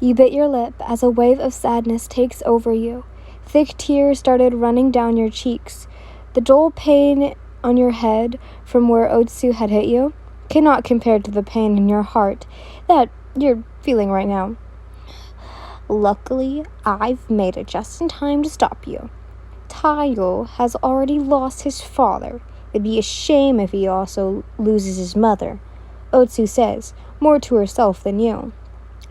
You bit your lip as a wave of sadness takes over you. Thick tears started running down your cheeks. The dull pain on your head from where Otsu had hit you cannot compare to the pain in your heart that you're feeling right now. Luckily, I've made it just in time to stop you. Taiyo has already lost his father. It'd be a shame if he also loses his mother, Otsu says, more to herself than you.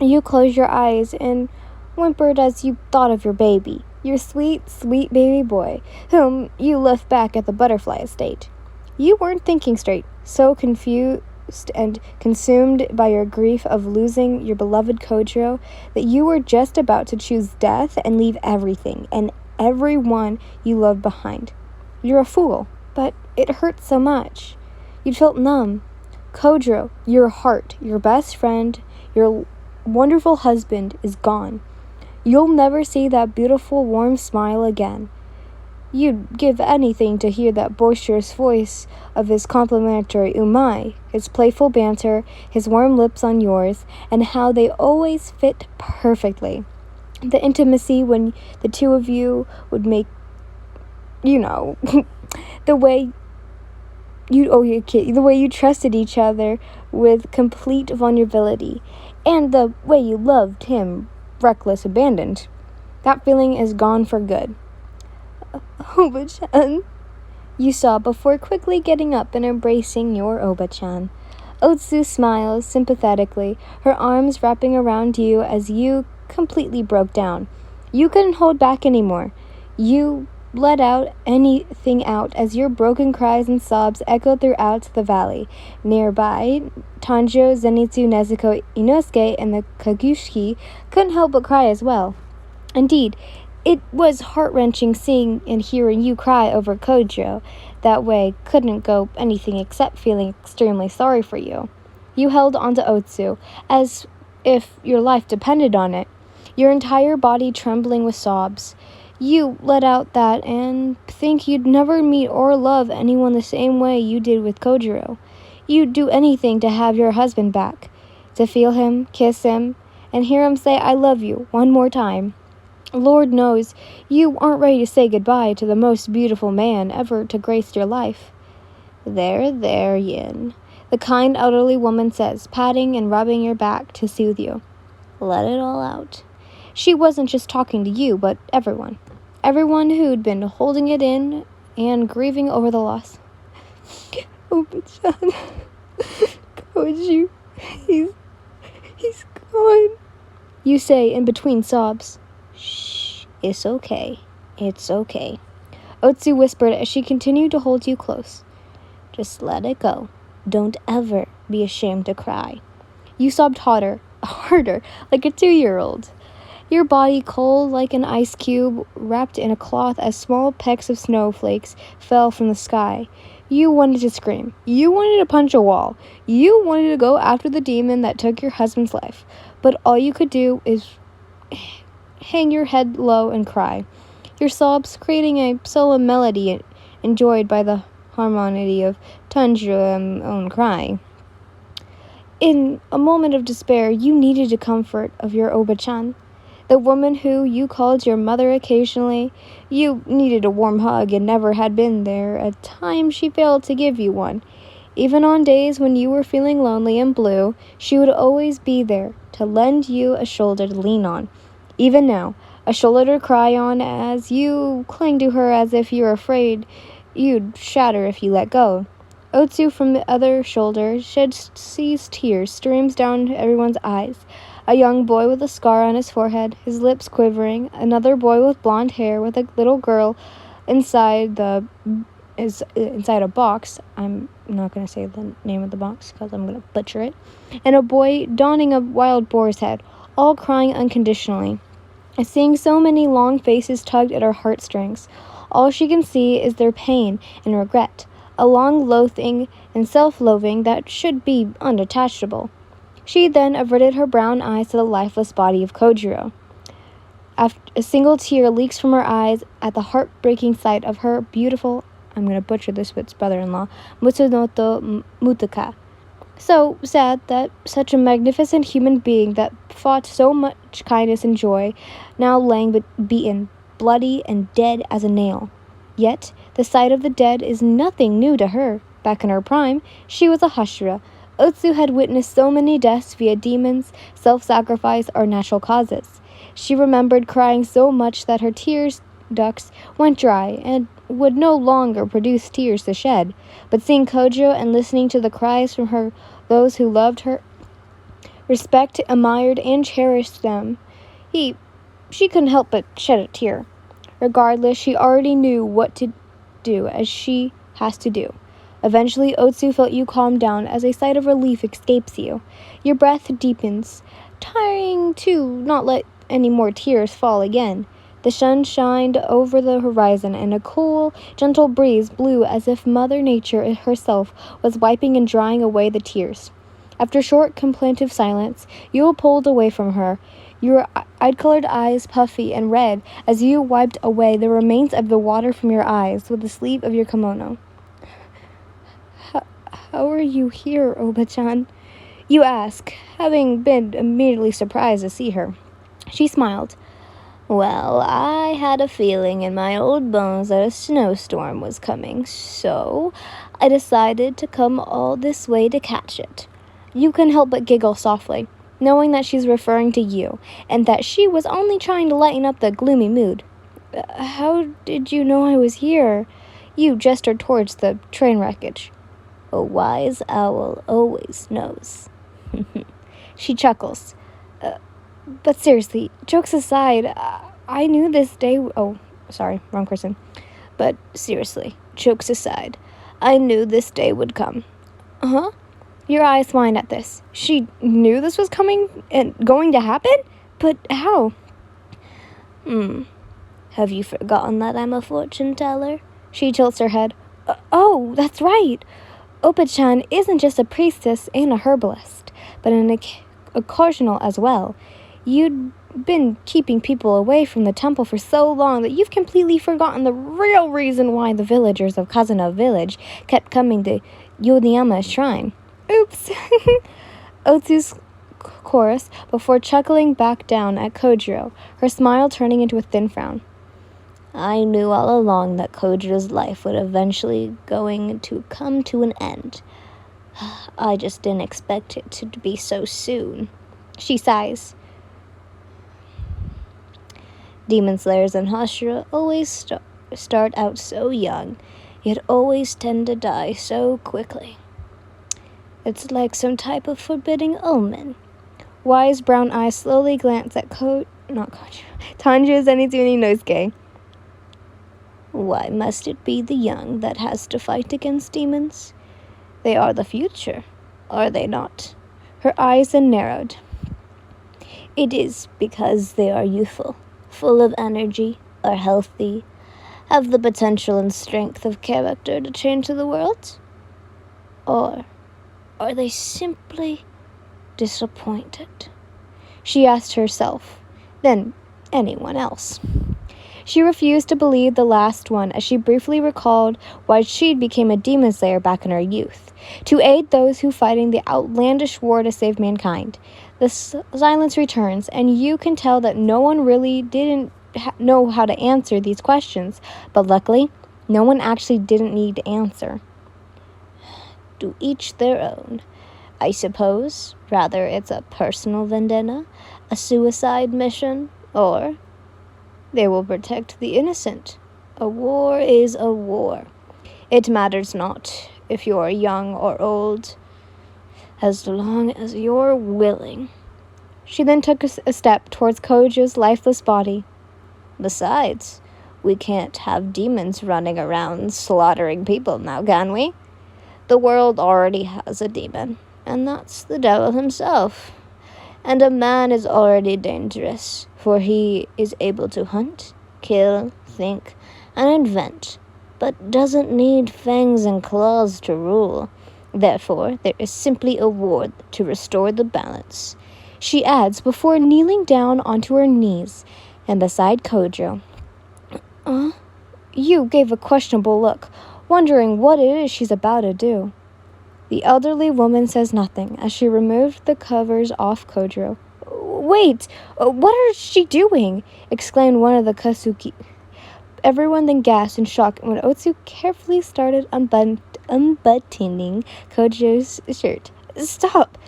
You closed your eyes and whimpered as you thought of your baby, your sweet, sweet baby boy, whom you left back at the butterfly estate. You weren't thinking straight, so confused and consumed by your grief of losing your beloved Kojiro that you were just about to choose death and leave everything and everyone you loved behind. You're a fool, but it hurts so much. You felt numb. Kojiro, your heart, your best friend, your wonderful husband is gone. You'll never see that beautiful, warm smile again. You'd give anything to hear that boisterous voice of his complimentary umai, his playful banter, his warm lips on yours, and how they always fit perfectly. The intimacy when the two of you would make, the way you trusted each other with complete vulnerability, and the way you loved him, reckless, abandoned. That feeling is gone for good. Obachan, you sobbed before quickly getting up and embracing your Obachan. Otsu smiles sympathetically, her arms wrapping around you as you completely broke down. You couldn't hold back anymore. You let out anything out as your broken cries and sobs echoed throughout the valley. Nearby, Tanjo, Zenitsu, Nezuko, Inosuke, and the Kagushiki couldn't help but cry as well. Indeed, it was heart-wrenching seeing and hearing you cry over Kojiro. That way couldn't go anything except feeling extremely sorry for you. You held onto Otsu as if your life depended on it, your entire body trembling with sobs. You let out that and think you'd never meet or love anyone the same way you did with Kojiro. You'd do anything to have your husband back, to feel him, kiss him, and hear him say, "I love you," one more time. Lord knows you aren't ready to say goodbye to the most beautiful man ever to grace your life. There, Yin, the kind elderly woman says, patting and rubbing your back to soothe you. Let it all out. She wasn't just talking to you, but everyone. Everyone who'd been holding it in and grieving over the loss. Obachan, Koji, he's gone, you say in between sobs. Shh, it's okay. Otsu whispered as she continued to hold you close. Just let it go. Don't ever be ashamed to cry. You sobbed harder, like a 2-year-old. Your body cold like an ice cube wrapped in a cloth as small pecks of snowflakes fell from the sky. You wanted to scream. You wanted to punch a wall. You wanted to go after the demon that took your husband's life. But all you could do is hang your head low and cry, your sobs creating a solemn melody enjoyed by the harmony of Tanjiro's own crying. In a moment of despair, you needed the comfort of your Obachan, the woman who you called your mother occasionally. You needed a warm hug and never had been there a time she failed to give you one. Even on days when you were feeling lonely and blue, she would always be there to lend you a shoulder to lean on. Even now, a shoulder to cry on as you cling to her as if you were afraid you'd shatter if you let go. Otsu from the other shoulder sheds tears, streams down everyone's eyes. A young boy with a scar on his forehead, his lips quivering. Another boy with blonde hair with a little girl inside a box. I'm not going to say the name of the box because I'm going to butcher it. And a boy donning a wild boar's head, all crying unconditionally. Seeing so many long faces tugged at her heartstrings, all she can see is their pain and regret, a long loathing and self-loathing that should be undetachable. She then averted her brown eyes to the lifeless body of Kojiro. After a single tear leaks from her eyes at the heartbreaking sight of her beautiful, I'm going to butcher this with brother-in-law, Mutsunoto Mutuka. So sad that such a magnificent human being that fought so much kindness and joy now laying beaten, bloody, and dead as a nail. Yet the sight of the dead is nothing new to her. Back in her prime, she was a Hashira. Otsu had witnessed so many deaths via demons, self-sacrifice, or natural causes. She remembered crying so much that her tears ducts went dry and would no longer produce tears to shed. But seeing Kojo and listening to the cries from those who loved her, respect, admired, and cherished them, she couldn't help but shed a tear. Regardless, she already knew what to do, as she has to do. Eventually, Otsu felt you calm down as a sigh of relief escapes you. Your breath deepens, tiring to not let any more tears fall again. The sun shined over the horizon, and a cool, gentle breeze blew as if Mother Nature herself was wiping and drying away the tears. After a short, contemplative silence, Yule pulled away from her, your eye-colored eyes puffy and red as you wiped away the remains of the water from your eyes with the sleeve of your kimono. How are you here, Obachan? You ask, having been immediately surprised to see her. She smiled. Well, I had a feeling in my old bones that a snowstorm was coming, so I decided to come all this way to catch it. You couldn't help but giggle softly, knowing that she's referring to you, and that she was only trying to lighten up the gloomy mood. How did you know I was here? You gestured towards the train wreckage. A wise owl always knows. She chuckles. But seriously, jokes aside, I knew this day... Oh, sorry, wrong person. But seriously, jokes aside, I knew this day would come. Huh? Your eyes whined at this. She knew this was coming and going to happen? But how? Have you forgotten that I'm a fortune teller? She tilts her head. Oh, that's right. Obachan isn't just a priestess and a herbalist, but an occasional as well. You'd been keeping people away from the temple for so long that you've completely forgotten the real reason why the villagers of Kazuna village kept coming to Yodiyama's shrine. Oops. Otsu's chorus before chuckling back down at Kojiro, her smile turning into a thin frown. I knew all along that Kojiro's life would eventually going to come to an end. I just didn't expect it to be so soon. She sighs. Demon slayers and Hashira always start out so young, yet always tend to die so quickly. It's like some type of forbidding omen. Wise brown eyes slowly glance at Tanjiro Zenitsu Inosuke. Why must it be the young that has to fight against demons? They are the future, are they not? Her eyes then narrowed. It is because they are youthful, full of energy, are healthy, have the potential and strength of character to change the world? Or are they simply disappointed? She asked herself, then anyone else. She refused to believe the last one as she briefly recalled why she became a demon slayer back in her youth, to aid those who fighting the outlandish war to save mankind. The silence returns, and you can tell that no one really didn't know how to answer these questions, but luckily, no one actually didn't need to answer. To each their own. I suppose, rather it's a personal vendetta, a suicide mission, or they will protect the innocent. A war is a war. It matters not if you're young or old, as long as you're willing. She then took a step towards Kojo's lifeless body. Besides, we can't have demons running around slaughtering people now, can we? The world already has a demon, and that's the devil himself. And a man is already dangerous, for he is able to hunt, kill, think, and invent, but doesn't need fangs and claws to rule. Therefore, there is simply a war to restore the balance. She adds before kneeling down onto her knees and beside Kojo. You gave a questionable look, wondering what it is she's about to do. The elderly woman says nothing as she removed the covers off Kojiro. "Wait! What is she doing?" exclaimed one of the Kazuki. Everyone then gasped in shock when Otsu carefully started unbuttoning Kojiro's shirt. "Stop!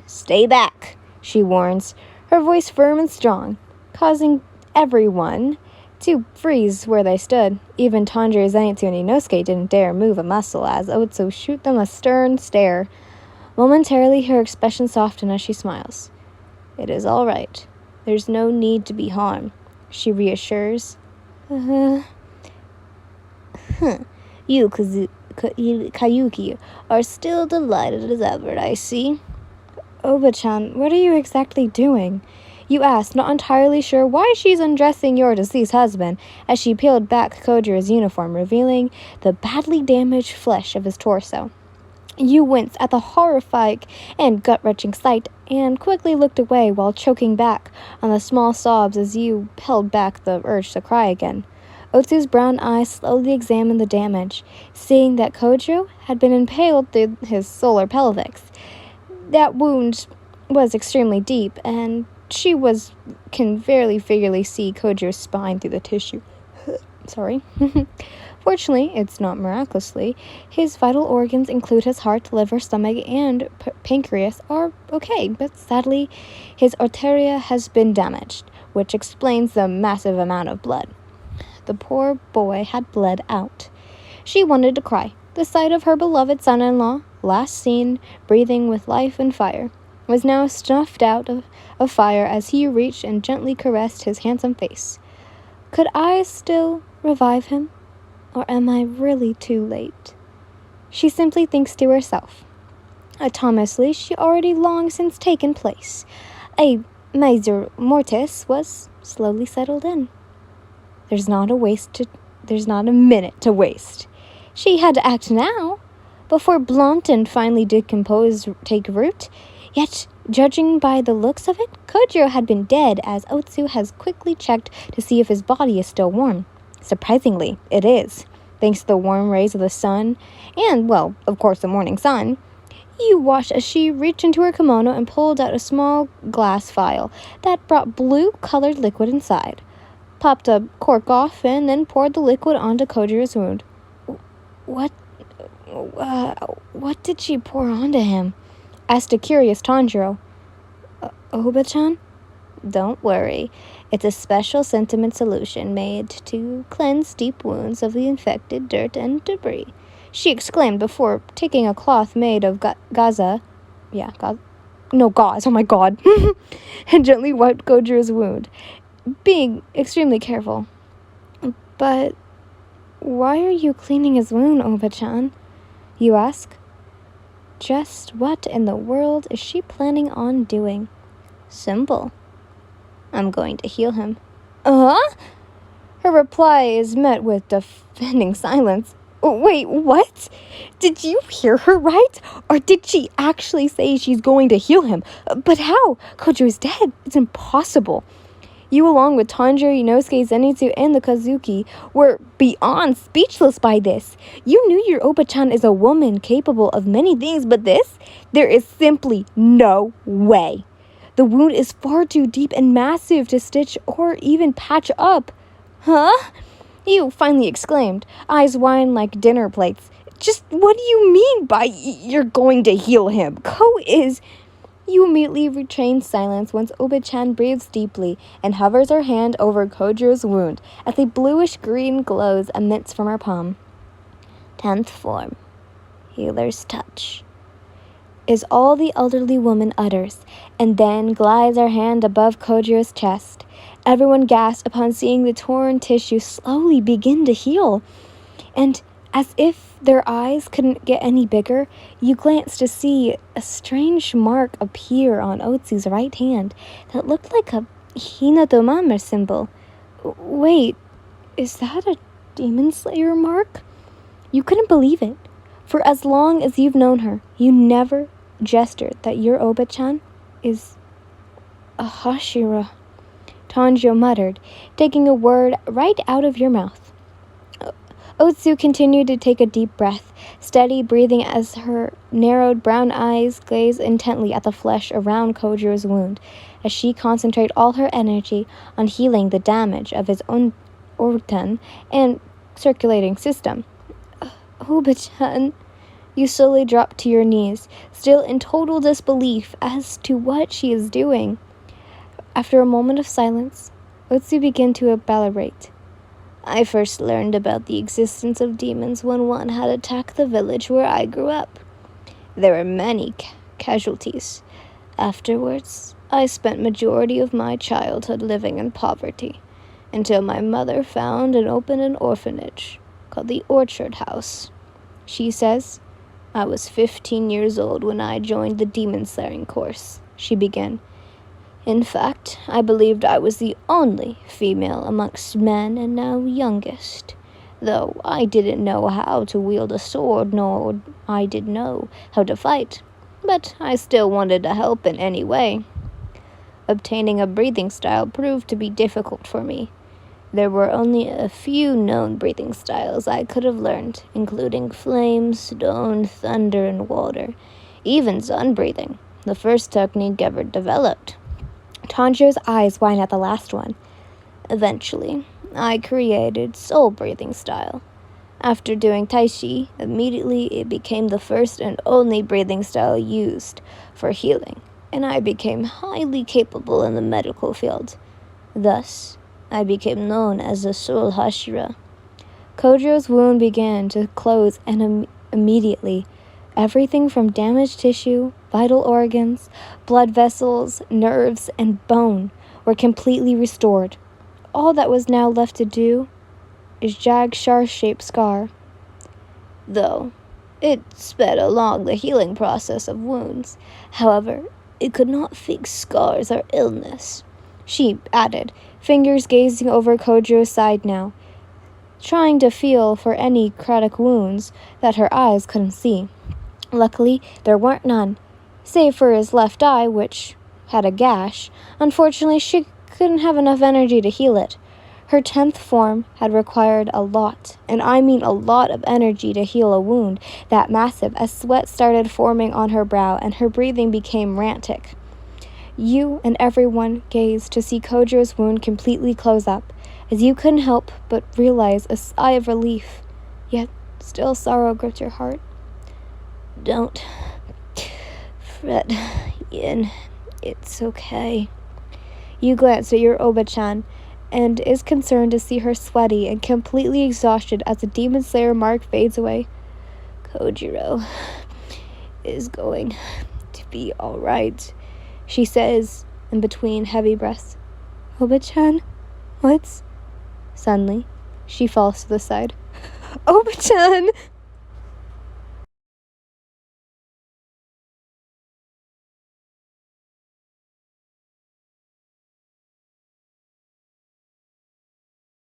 Stay back," she warns, her voice firm and strong, causing everyone to freeze where they stood. Even Tanjiro, Zenitsu, and Inosuke didn't dare move a muscle as Otsu shoot them a stern stare. Momentarily, her expression softens as she smiles. "It is all right. There's no need to be harmed," she reassures. You, Kayuki, are still delighted as ever, I see." "Obachan, what are you exactly doing?" you asked, not entirely sure why she's undressing your deceased husband, as she peeled back Kojiro's uniform, revealing the badly damaged flesh of his torso. You winced at the horrifying and gut-wrenching sight and quickly looked away while choking back on the small sobs as you held back the urge to cry again. Otsu's brown eyes slowly examined the damage, seeing that Kojiro had been impaled through his solar pelvis. That wound was extremely deep, and she can very figuratively see Kojiro's spine through the tissue. Sorry. Fortunately, it's not miraculously. His vital organs include his heart, liver, stomach, and pancreas are okay, but sadly, his arteria has been damaged, which explains the massive amount of blood. The poor boy had bled out. She wanted to cry. The sight of her beloved son-in-law, last seen breathing with life and fire, was now snuffed out of fire as he reached and gently caressed his handsome face. Could I still revive him? Or am I really too late? She simply thinks to herself. Autonomously, she already long since taken place. A major mortis was slowly settled in. There's not a minute to waste. She had to act now, before blunt and finally decomposed take root. Yet, judging by the looks of it, Kojiro had been dead, as Otsu has quickly checked to see if his body is still warm. Surprisingly, it is, thanks to the warm rays of the sun, and, well, of course, the morning sun. You watched as she reached into her kimono and pulled out a small glass vial that brought blue-colored liquid inside, popped a cork off, and then poured the liquid onto Kojiro's wound. What did she pour onto him?" asked a curious Tanjiro. "Obachan?" "Don't worry. It's a special sentiment solution made to cleanse deep wounds of the infected dirt and debris," she exclaimed before taking a cloth made of gauze, oh my god, and gently wiped Kojiro's wound, being extremely careful. "But why are you cleaning his wound, Obachan?" you ask. Just what in the world is she planning on doing? Simple. I'm going to heal him. Her reply is met with deafening silence. Wait, what? Did you hear her right? Or did she actually say she's going to heal him? But how? Kojiro's dead. It's impossible. You, along with Tanjiro, Inosuke, Zenitsu, and the Kazuki, were beyond speechless by this. You knew your Obachan is a woman capable of many things, but this? There is simply no way. The wound is far too deep and massive to stitch or even patch up. Huh? You finally exclaimed, eyes wide like dinner plates. Just what do you mean by you're going to heal him? You immediately retain silence once Obachan breathes deeply and hovers her hand over Kojiro's wound as a bluish-green glows emits from her palm. 10th form. Healer's touch. Is all the elderly woman utters, and then glides her hand above Kojiro's chest. Everyone gasps upon seeing the torn tissue slowly begin to heal. And as if their eyes couldn't get any bigger, you glance to see a strange mark appear on Otsu's right hand that looked like a Hinatomama symbol. Wait, is that a demon slayer mark? You couldn't believe it. For as long as you've known her, you never gestured that your Obachan is a Hashira. Tanjiro muttered, taking a word right out of your mouth. Otsu continued to take a deep breath, steady breathing as her narrowed brown eyes gazed intently at the flesh around Kojiro's wound, as she concentrated all her energy on healing the damage of his own organ and circulating system. Obachan, you slowly drop to your knees, still in total disbelief as to what she is doing. After a moment of silence, Otsu began to elaborate. I first learned about the existence of demons when one had attacked the village where I grew up. There were many casualties. Afterwards, I spent majority of my childhood living in poverty, until my mother found and opened an orphanage called the Orchard House. She says, I was 15 years old when I joined the demon slaying course, she began. In fact, I believed I was the only female amongst men and now youngest, though I didn't know how to wield a sword, nor I did know how to fight, but I still wanted to help in any way. Obtaining a breathing style proved to be difficult for me. There were only a few known breathing styles I could have learned, including flame, stone, thunder, and water, even sun breathing, the first technique ever developed. Tanjiro's eyes widened at the last one. Eventually, I created soul breathing style. After doing Tai Chi, immediately it became the first and only breathing style used for healing, and I became highly capable in the medical field. Thus, I became known as the Soul Hashira. Kojiro's wound began to close, and immediately, everything from damaged tissue, vital organs, blood vessels, nerves, and bone were completely restored. All that was now left to do is jagged star-shaped scar. Though it sped along the healing process of wounds, however, it could not fix scars or illness, she added, fingers gazing over Kojiro's side now, trying to feel for any necrotic wounds that her eyes couldn't see. Luckily, there weren't none, save for his left eye, which had a gash. Unfortunately, she couldn't have enough energy to heal it. Her 10th form had required a lot, and I mean a lot of energy to heal a wound that massive, as sweat started forming on her brow and her breathing became frantic. You and everyone gazed to see Kojiro's wound completely close up, as you couldn't help but realize a sigh of relief, yet still sorrow gripped your heart. Don't fret, Yin. It's okay. You glance at your Obachan, and is concerned to see her sweaty and completely exhausted as the Demon Slayer mark fades away. Kojiro is going to be alright, she says in between heavy breaths. Obachan? What? Suddenly, she falls to the side. Obachan!